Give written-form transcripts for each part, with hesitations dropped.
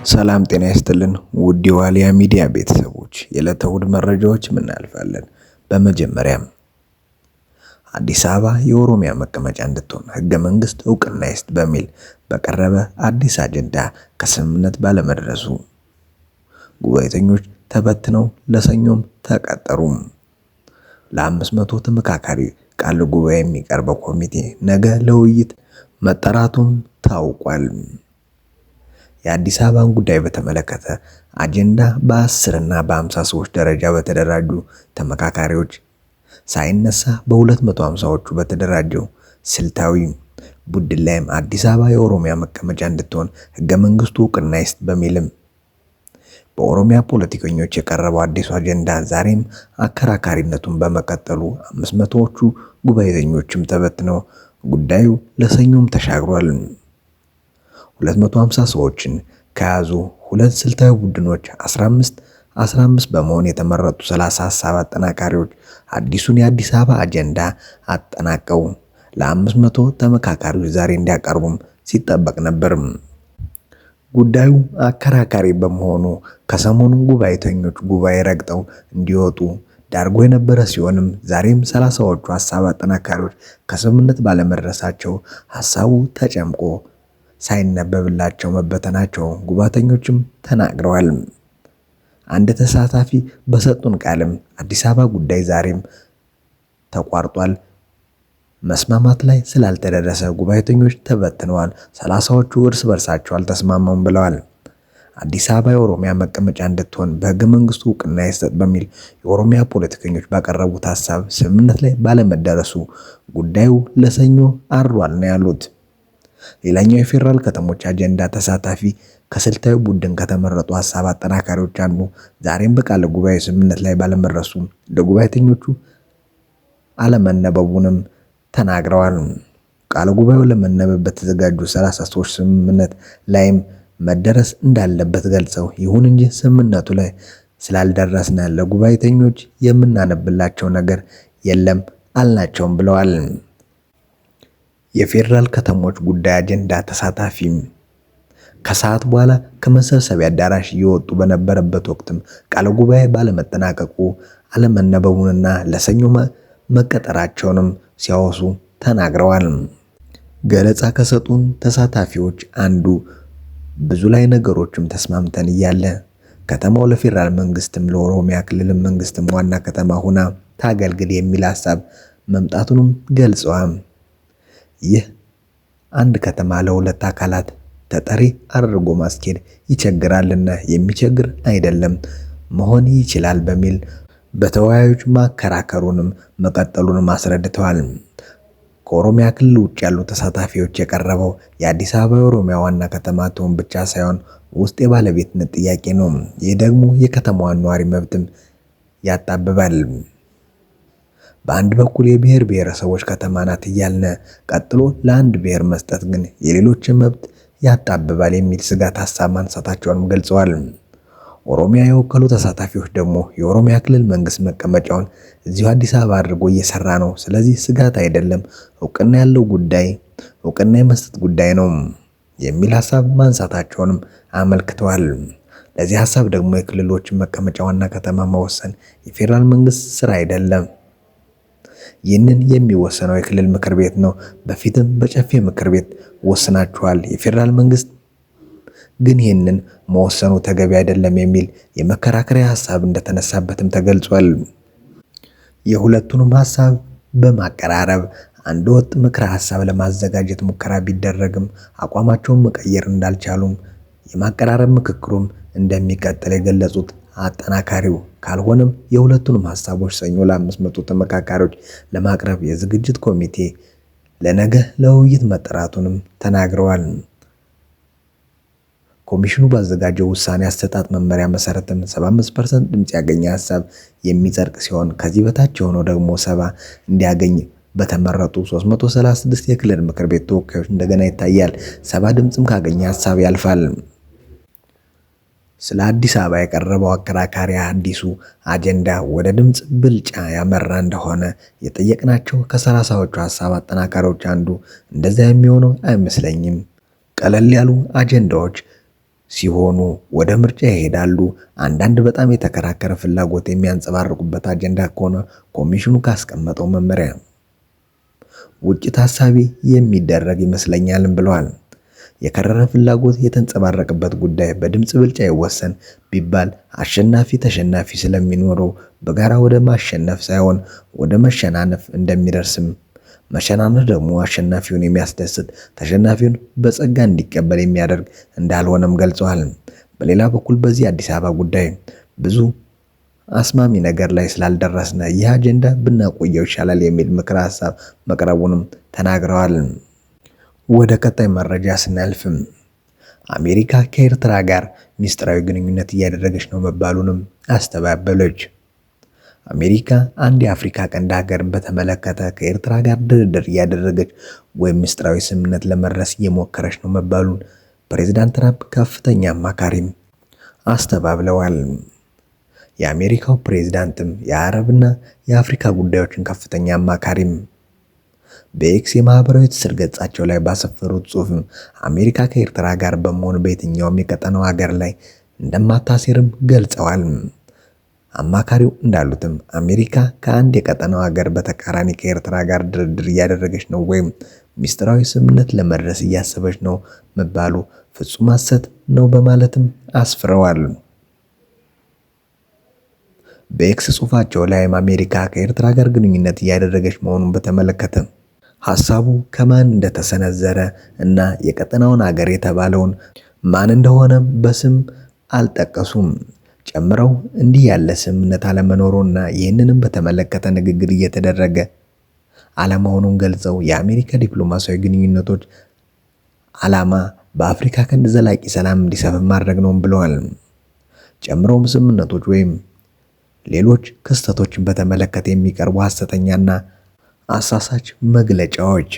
ሰላም ጤና ይስጥልን ውድ የዋልያ ሚዲያ ቤተሰቦች የዕለተ እሁድ መረጃዎች እናልፋለን። በመጀመሪያም አዲስ አበባ የኦሮሚያ መቀመጫ እንድትሆን ህገ መንግስት እውቅና ይስጥ በሚል በቀረበ አዲስ አጀንዳ ከስምምነት ባለመድረሱ ጉባኤተኞች ተበትነው ለሰኞም ተቀጠሩ። ለ500 ተመካካሪ ቃለ ጉባኤ የሚቀርበው ኮሚቴ ነገ ለውይይት መጠራቱን ታውቋል። የአዲስ አበባን ጉዳይ በተመለከተ አጀንዳ በ10 እና በ50 ሰዎች ደረጃ በተደራጁ ተመካካሪዎች ሳይነሳ በ250ዎቹ በተደራጀው ስልታዊ ቡድን ላይም አዲስ አበባ የኦሮሚያ መቀመጫ እንድትሆን ህገ መንግስቱ እውቅና ይስጥ በሚልም በኦሮሚያ ፖለቲከኞች የቀረበው አዲሱ አጀንዳ ዛሬም አከራካሪነቱን በመቀጠሉ 500ዎቹ ጉባኤተኞችም ተበትነው ጉዳዩ ለሰኞም ተሻግሯል። 250 ሰዎችን ከያዙ ሁለት ስልታዊ ቡድኖች 15 በመሆን የተመረጡ 30 ሀሳብ አጠናካሪዎች አዲሱን የአዲስ አበባ አጀንዳ አጠናቀው ለ500 ተመካካሪዎች ዛሬ እንዲያቀርቡም ሲጠበቅ ነበር። ጉዳዩ አከራካሪ በመሆኑ ከሰሞኑ ጉባኤተኞች ጉባኤ ረግጠው እንዲወጡ ዳርጎ የነበረ ሲሆንም ዛሬም 30ዎቹ ሀሳብ አጠናካሪዎች ከስምምነት ባለመድረሳቸው ሀሳቡ ተጨምቆ ሳይነበብላቸው መበተናቸው ጉባኤተኞችም ተናግረዋል። አንድ ተሳታፊ በሰጡን ቃልም አዲስ አበባ ጉዳይ ዛሬም ተቋርጧል፣ መስማማት ላይ ስላልተደረሰ ጉባኤተኞች ተበትነዋል፣ 30ዎቹ እርስ በርሳቸው አልተስማማም ብለዋል። አዲስ አበባ የኦሮሚያ መቀመጫ እንድትሆን በህገ መንግስቱ እውቅና ይሰጥ በሚል የኦሮሚያ ፖለቲከኞች ባቀረቡት ሀሳብ ስምምነት ላይ ባለመደረሱ ጉዳዩ ለሰኞ አሯል ነው ያሉት። ሌላኛው የፌደራል ከተሞች አጀንዳ ተሳታፊ ከስልታዊ ቡድን ከተመረጡ ሀሳብ አጠናካሪዎች አንዱ ዛሬም በቃለ ጉባኤ ስምምነት ላይ ባለመድረሱ ለጉባኤተኞቹ አለመነበቡንም ተናግረዋል። ቃለ ጉባኤው ለመነበብ በተዘጋጁ 30 ሰዎች ስምምነት ላይም መደረስ እንዳለበት ገልጸው ይሁን እንጂ ስምምነቱ ላይ ስላልደረስን ለጉባኤተኞች የምናነብላቸው ነገር የለም አልናቸውም ብለዋል። የፌደራል ከተሞች ጉዳይ አጀንዳ ተሳታፊም ከሰዓት በኋላ ከመሰብሰቢያ አዳራሽ እየወጡ በነበረበት ወቅትም ቃለ ጉባኤ ባለመጠናቀቁ አለመነበቡንና ለሰኞ መቀጠራቸውንም ሲያወሱ ተናግረዋል። ገለጻ ከሰጡን ተሳታፊዎች አንዱ ብዙ ላይ ነገሮችም ተስማምተን እያለ ከተማው ለፌደራል መንግስትም ለኦሮሚያ ክልል መንግስትም ዋና ከተማ ሆና ታገልግል የሚል ሀሳብ መምጣቱንም ገልጸዋል። ይህ አንድ ከተማ ለሁለት አካላት ተጠሪ አድርጎ ማስኬድ ይቸግራልና የሚቸግር አይደለም መሆን ይችላል በሚል በተወያዮች ማከራከሩንም መቀጠሉንም አስረድተዋል። ከኦሮሚያ ክልል ውጭ ያሉ ተሳታፊዎች የቀረበው የአዲስ አበባ የኦሮሚያ ዋና ከተማ ትሆን ብቻ ሳይሆን ውስጥ የባለቤትነት ጥያቄ ነው። ይህ ደግሞ የከተማዋን ነዋሪ መብትም ያጣብባል። በአንድ በኩል የብሔር ብሔረሰቦች ከተማ ናት እያልን ቀጥሎ ለአንድ ብሔር መስጠት ግን የሌሎችን መብት ያጣብባል የሚል ስጋት ሀሳብ ማንሳታቸውንም ገልጸዋል። ኦሮሚያ የወከሉ ተሳታፊዎች ደግሞ የኦሮሚያ ክልል መንግስት መቀመጫውን እዚሁ አዲስ አበባ አድርጎ እየሰራ ነው፣ ስለዚህ ስጋት አይደለም፣ እውቅና ያለው ጉዳይ እውቅና የመስጠት ጉዳይ ነው የሚል ሀሳብ ማንሳታቸውንም አመልክተዋል። ለዚህ ሀሳብ ደግሞ የክልሎችን መቀመጫ ዋና ከተማ መወሰን የፌደራል መንግስት ስራ አይደለም፣ ይህንን የሚወሰነው የክልል ምክር ቤት ነው፣ በፊትም በጨፌ ምክር ቤት ወስናችኋል፣ የፌደራል መንግስት ግን ይህንን መወሰኑ ተገቢ አይደለም የሚል የመከራከሪያ ሀሳብ እንደተነሳበትም ተገልጿል። የሁለቱንም ሀሳብ በማቀራረብ አንድ ወጥ ምክረ ሀሳብ ለማዘጋጀት ሙከራ ቢደረግም አቋማቸውን መቀየር እንዳልቻሉም የማቀራረብ ምክክሩም እንደሚቀጥል የገለጹት አጠናካሪው ካልሆነም የሁለቱንም ሀሳቦች ሰኞ ለ500 ተመካካሪዎች ለማቅረብ የዝግጅት ኮሚቴ ለነገ ለውይይት መጠራቱንም ተናግረዋል። ኮሚሽኑ ባዘጋጀው ውሳኔ አሰጣጥ መመሪያ መሰረትም 75% ድምጽ ያገኘ ሀሳብ የሚጸድቅ ሲሆን ከዚህ በታች የሆነው ደግሞ 70 እንዲያገኝ በተመረጡ 336 የክልል ምክር ቤት ተወካዮች እንደገና ይታያል። 70 ድምጽም ካገኘ ሀሳብ ያልፋል። ስለ አዲስ አበባ የቀረበው አከራካሪ አዲሱ አጀንዳ ወደ ድምጽ ብልጫ ያመራ እንደሆነ የጠየቅናቸው ከ30ዎቹ ሀሳብ አጠናካሪዎች አንዱ እንደዛ የሚሆነው አይመስለኝም፣ ቀለል ያሉ አጀንዳዎች ሲሆኑ ወደ ምርጫ ይሄዳሉ። አንዳንድ በጣም የተከራከረ ፍላጎት የሚያንጸባርቁበት አጀንዳ ከሆነ ኮሚሽኑ ካስቀመጠው መመሪያ ውጭ ታሳቢ የሚደረግ ይመስለኛልም ብለዋል። የከረረ ፍላጎት የተንጸባረቀበት ጉዳይ በድምፅ ብልጫ ይወሰን ቢባል አሸናፊ ተሸናፊ ስለሚኖረው በጋራ ወደ ማሸነፍ ሳይሆን ወደ መሸናነፍ እንደሚደርስም፣ መሸናነፍ ደግሞ አሸናፊውን የሚያስደስት ተሸናፊውን በጸጋ እንዲቀበል የሚያደርግ እንዳልሆነም ገልጸዋል። በሌላ በኩል በዚህ አዲስ አበባ ጉዳይ ብዙ አስማሚ ነገር ላይ ስላልደረስነ ይህ አጀንዳ ብናቆየው ይሻላል የሚል ምክረ ሀሳብ መቅረቡንም ተናግረዋል። ወደ ቀጣይ መረጃ ስናልፍም አሜሪካ ከኤርትራ ጋር ሚስጥራዊ ግንኙነት እያደረገች ነው መባሉንም አስተባበለች። አሜሪካ አንድ የአፍሪካ ቀንድ ሀገርን በተመለከተ ከኤርትራ ጋር ድርድር እያደረገች ወይም ሚስጥራዊ ስምምነት ለመድረስ እየሞከረች ነው መባሉን ፕሬዝዳንት ትራምፕ ከፍተኛ አማካሪም አስተባብለዋል። የአሜሪካው ፕሬዝዳንትም የአረብና የአፍሪካ ጉዳዮችን ከፍተኛ አማካሪም በኤክስ የማህበራዊ ትስስር ገጻቸው ላይ ባሰፈሩት ጽሑፍ አሜሪካ ከኤርትራ ጋር በመሆን በየትኛውም የቀጠናው ሀገር ላይ እንደማታሴርም ገልጸዋል። አማካሪው እንዳሉትም አሜሪካ ከአንድ የቀጠናው ሀገር በተቃራኒ ከኤርትራ ጋር ድርድር እያደረገች ነው ወይም ሚስጥራዊ ስምምነት ለመድረስ እያሰበች ነው መባሉ ፍጹም ሐሰት ነው በማለትም አስፍረዋል። በኤክስ ጽሑፋቸው ላይም አሜሪካ ከኤርትራ ጋር ግንኙነት እያደረገች መሆኑን በተመለከተ ሐሳቡ ከማን እንደተሰነዘረ እና የቀጠናውን ሀገር የተባለውን ማን እንደሆነም በስም አልጠቀሱም። ጨምረው እንዲህ ያለ ስምምነት አለመኖሩና ይህንንም በተመለከተ ንግግር እየተደረገ አለመሆኑን ገልጸው የአሜሪካ ዲፕሎማሲያዊ ግንኙነቶች ዓላማ በአፍሪካ ቀንድ ዘላቂ ሰላም እንዲሰፍን ማድረግ ነው ብለዋል። ጨምረውም ስምምነቶች ወይም ሌሎች ክስተቶችን በተመለከተ የሚቀርቡ ሐሰተኛና አሳሳች መግለጫዎች፣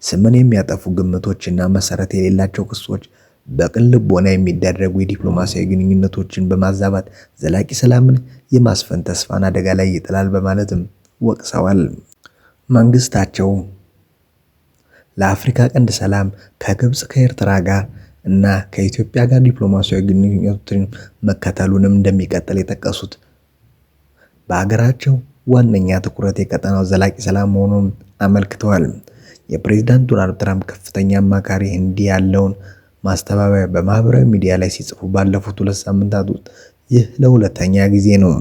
ስምን የሚያጠፉ ግምቶችና መሰረት የሌላቸው ክሶች በቅን ልቦና የሚደረጉ የዲፕሎማሲያዊ ግንኙነቶችን በማዛባት ዘላቂ ሰላምን የማስፈን ተስፋን አደጋ ላይ ይጥላል በማለትም ወቅሰዋል። መንግስታቸው ለአፍሪካ ቀንድ ሰላም ከግብጽ ከኤርትራ ጋር እና ከኢትዮጵያ ጋር ዲፕሎማሲያዊ ግንኙነቶችን መከተሉንም እንደሚቀጥል የጠቀሱት በሀገራቸው ዋነኛ ትኩረት የቀጠናው ዘላቂ ሰላም መሆኑን አመልክተዋል። የፕሬዝዳንት ዶናልድ ትራምፕ ከፍተኛ አማካሪ እንዲህ ያለውን ማስተባበያ በማህበራዊ ሚዲያ ላይ ሲጽፉ ባለፉት 2 ሳምንታት ውስጥ ይህ ለሁለተኛ ጊዜ ነው።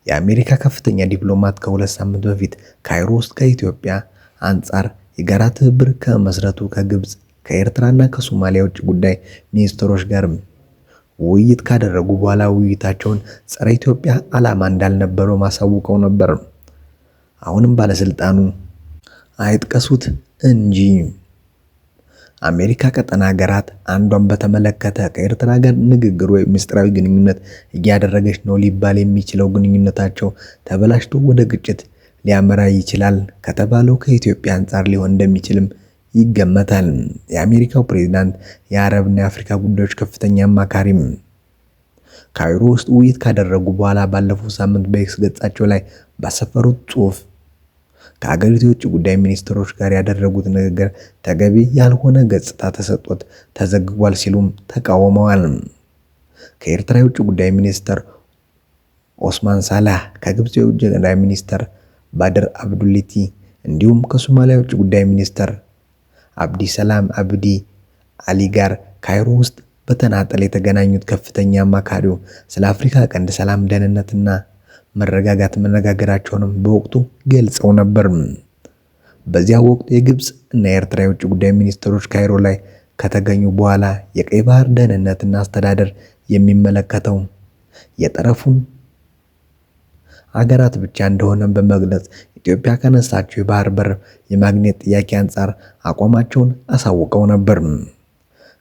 የአሜሪካ ከፍተኛ ዲፕሎማት ከ2 ሳምንት በፊት ካይሮ ውስጥ ከኢትዮጵያ አንጻር የጋራ ትብብር ከመስረቱ ከግብጽ ከኤርትራና ከሶማሊያ ውጭ ጉዳይ ሚኒስትሮች ጋር ውይይት ካደረጉ በኋላ ውይይታቸውን ጸረ ኢትዮጵያ ዓላማ እንዳልነበረው ማሳውቀው ነበር። አሁንም ባለስልጣኑ አይጥቀሱት እንጂ አሜሪካ ቀጠና ሀገራት አንዷን በተመለከተ ከኤርትራ ጋር ንግግር ወይም ምስጢራዊ ግንኙነት እያደረገች ነው ሊባል የሚችለው ግንኙነታቸው ተበላሽቶ ወደ ግጭት ሊያመራ ይችላል ከተባለው ከኢትዮጵያ አንጻር ሊሆን እንደሚችልም ይገመታል። የአሜሪካው ፕሬዝዳንት የአረብና የአፍሪካ ጉዳዮች ከፍተኛ አማካሪም ካይሮ ውስጥ ውይይት ካደረጉ በኋላ ባለፈው ሳምንት በኤክስ ገጻቸው ላይ ባሰፈሩት ጽሑፍ ከሀገሪቱ የውጭ ጉዳይ ሚኒስትሮች ጋር ያደረጉት ንግግር ተገቢ ያልሆነ ገጽታ ተሰጥቶት ተዘግቧል ሲሉም ተቃውመዋል። ከኤርትራ የውጭ ጉዳይ ሚኒስትር ኦስማን ሳላህ፣ ከግብጽ የውጭ ጉዳይ ሚኒስትር ባድር አብዱላቲ እንዲሁም ከሶማሊያ የውጭ ጉዳይ ሚኒስትር አብዲ ሰላም አብዲ አሊ ጋር ካይሮ ውስጥ በተናጠል የተገናኙት ከፍተኛ አማካሪው ስለ አፍሪካ ቀንድ ሰላም፣ ደህንነትና መረጋጋት መነጋገራቸውንም በወቅቱ ገልጸው ነበር። በዚያ ወቅት የግብጽ እና የኤርትራ የውጭ ጉዳይ ሚኒስትሮች ካይሮ ላይ ከተገኙ በኋላ የቀይ ባህር ደህንነትና አስተዳደር የሚመለከተው የጠረፉን አገራት ብቻ እንደሆነ በመግለጽ ኢትዮጵያ ካነሳችው የባህር በር የማግኘት ጥያቄ አንጻር አቋማቸውን አሳውቀው ነበር።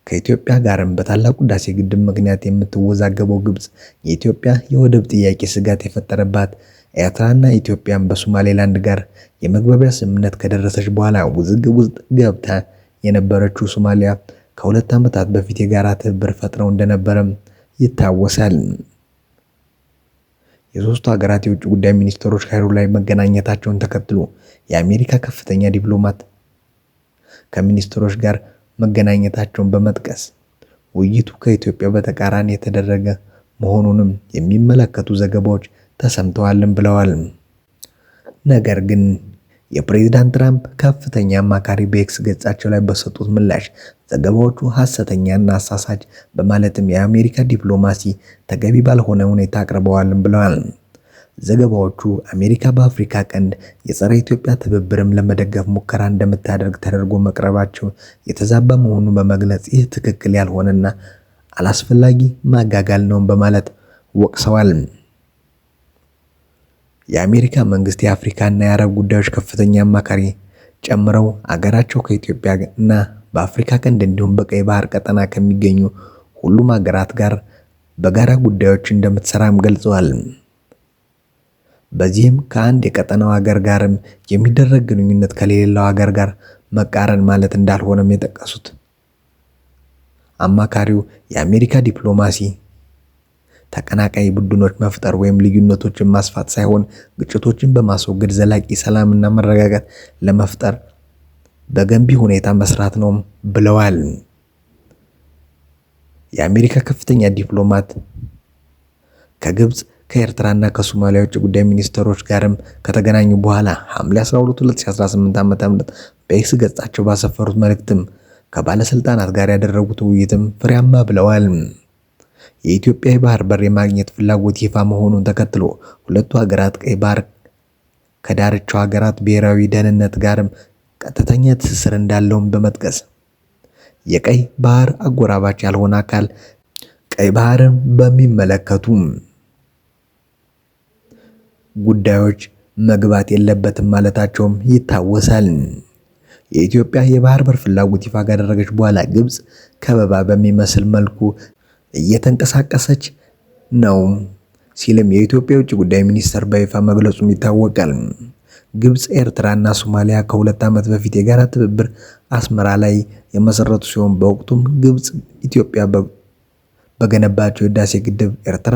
ከኢትዮጵያ ጋርም በታላቁ ህዳሴ ግድብ ምክንያት የምትወዛገበው ግብጽ የኢትዮጵያ የወደብ ጥያቄ ስጋት የፈጠረባት ኤርትራና ኢትዮጵያን በሶማሌላንድ ጋር የመግባቢያ ስምምነት ከደረሰች በኋላ ውዝግብ ውስጥ ገብታ የነበረችው ሶማሊያ ከ2 ዓመታት በፊት የጋራ ትብብር ፈጥረው እንደነበረም ይታወሳል። የሶስቱ ሀገራት የውጭ ጉዳይ ሚኒስትሮች ካይሮ ላይ መገናኘታቸውን ተከትሎ የአሜሪካ ከፍተኛ ዲፕሎማት ከሚኒስትሮች ጋር መገናኘታቸውን በመጥቀስ ውይይቱ ከኢትዮጵያ በተቃራኒ የተደረገ መሆኑንም የሚመለከቱ ዘገባዎች ተሰምተዋልም ብለዋል። ነገር ግን የፕሬዝዳንት ትራምፕ ከፍተኛ አማካሪ በኤክስ ገጻቸው ላይ በሰጡት ምላሽ ዘገባዎቹ ሐሰተኛና አሳሳች በማለትም የአሜሪካ ዲፕሎማሲ ተገቢ ባልሆነ ሁኔታ አቅርበዋልም ብለዋል። ዘገባዎቹ አሜሪካ በአፍሪካ ቀንድ የጸረ ኢትዮጵያ ትብብርም ለመደገፍ ሙከራ እንደምታደርግ ተደርጎ መቅረባቸው የተዛባ መሆኑን በመግለጽ ይህ ትክክል ያልሆነና አላስፈላጊ ማጋጋል ነው በማለት ወቅሰዋል። የአሜሪካ መንግስት የአፍሪካና የአረብ ጉዳዮች ከፍተኛ አማካሪ ጨምረው አገራቸው ከኢትዮጵያ እና በአፍሪካ ቀንድ እንዲሁም በቀይ ባህር ቀጠና ከሚገኙ ሁሉም ሀገራት ጋር በጋራ ጉዳዮች እንደምትሰራም ገልጸዋል። በዚህም ከአንድ የቀጠናው ሀገር ጋርም የሚደረግ ግንኙነት ከሌላው ሀገር ጋር መቃረን ማለት እንዳልሆነም የጠቀሱት አማካሪው የአሜሪካ ዲፕሎማሲ ተቀናቃይ ቡድኖች መፍጠር ወይም ልዩነቶችን ማስፋት ሳይሆን ግጭቶችን በማስወገድ ዘላቂ ሰላምና መረጋጋት ለመፍጠር በገንቢ ሁኔታ መስራት ነው ብለዋል። የአሜሪካ ከፍተኛ ዲፕሎማት ከግብጽ ከኤርትራና ከሶማሊያ ውጭ ጉዳይ ሚኒስትሮች ጋርም ከተገናኙ በኋላ ሐምሌ 12 2018 ዓ.ም በኤክስ ገጻቸው ባሰፈሩት መልእክትም ከባለስልጣናት ጋር ያደረጉት ውይይትም ፍሬያማ ብለዋል። የኢትዮጵያ የባህር በር የማግኘት ፍላጎት ይፋ መሆኑን ተከትሎ ሁለቱ ሀገራት ቀይ ባህር ከዳርቻው ሀገራት ብሔራዊ ደህንነት ጋርም ቀጥተኛ ትስስር እንዳለውም በመጥቀስ የቀይ ባህር አጎራባች ያልሆነ አካል ቀይ ባህርን በሚመለከቱ ጉዳዮች መግባት የለበትም ማለታቸውም ይታወሳል። የኢትዮጵያ የባህር በር ፍላጎት ይፋ ካደረገች በኋላ ግብጽ ከበባ በሚመስል መልኩ እየተንቀሳቀሰች ነው ሲልም የኢትዮጵያ የውጭ ጉዳይ ሚኒስቴር በይፋ መግለጹም ይታወቃል። ግብጽ፣ ኤርትራና ሶማሊያ ከሁለት ዓመት በፊት የጋራ ትብብር አስመራ ላይ የመሰረቱ ሲሆን በወቅቱም ግብጽ ኢትዮጵያ በገነባቸው የህዳሴ ግድብ፣ ኤርትራ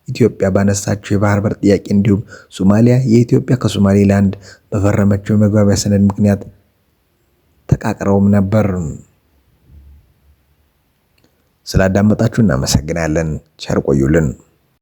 ኢትዮጵያ ባነሳቸው የባህር በር ጥያቄ እንዲሁም ሶማሊያ የኢትዮጵያ ከሶማሌላንድ በፈረመችው የመግባቢያ ሰነድ ምክንያት ተቃቅረውም ነበር። ስላዳመጣችሁ እናመሰግናለን። ቸር ቆዩልን።